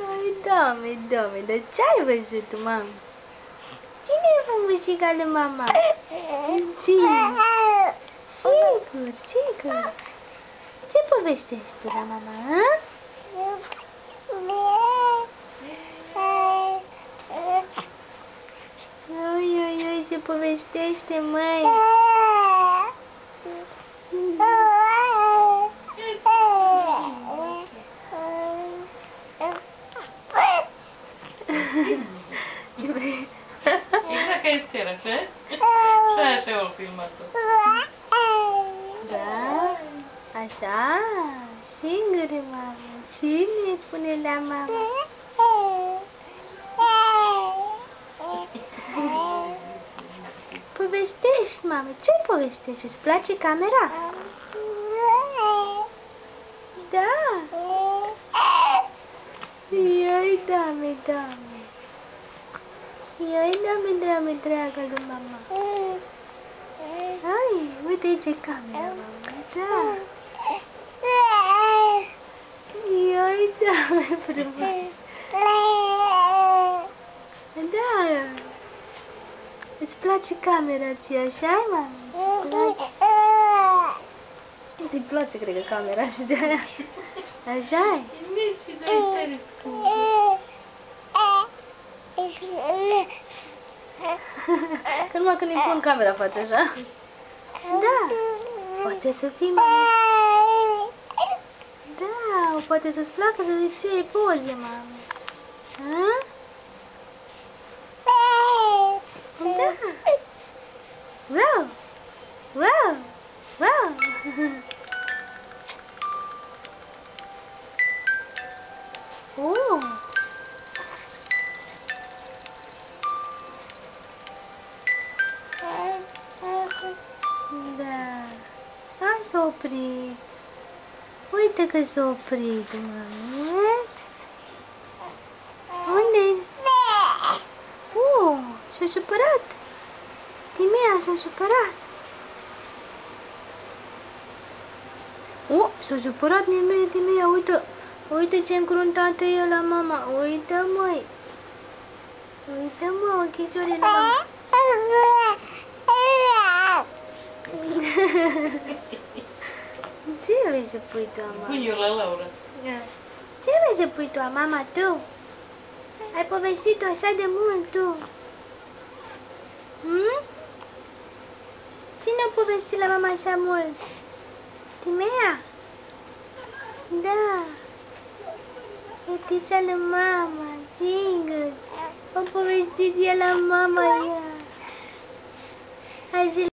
Ai, Doamne, dar ce-ai văzut tu, mamă? Cine e mămușica lui mama? Cine? Sigur. Ce povestești tu la mama, hă? Oi, ce povestește, măi? Exact ca Estera, ce? Și aia te-au filmat-o. Da? Așa? Singure, mamă. Cine îți spune la mama? Povestești, mamă. Ce povestești? Îți place camera? Da. Ioi, Doamne. Ioi, Doamne, dragă lui mama. Hai, uite aici e camera, mama. Da. Ioi, Doamne, frumos. Da. Îți place camera ție, așa-i, mama? Îți place? Îi place, cred că, camera și de aia. Așa-i? Că numai când îi pun camera faci așa? Da. Poate să fii, mama. Da, poate să-ți placă să zici ce poze, mama. Ha? Da. Wow. Oh. Da. Hai, s-a oprit. Uite că s-a oprit, mami. Vezi? Unde-i? Oh, s-a supărat. Timea s-a supărat. Oh, s-a supărat Timea. Uite ce încruntată e la mama. Uite, măi. Ochișorii la mama. Ce vrei să pui tu, mama? Pun eu la Laura. Ce vrei să pui tu, mama, tu? Ai povestit-o așa de mult, tu. Cine a povestit la mama așa mult? Timea? Da. Fetița lui mama, singur. A povestit el la mama ea. Hai zi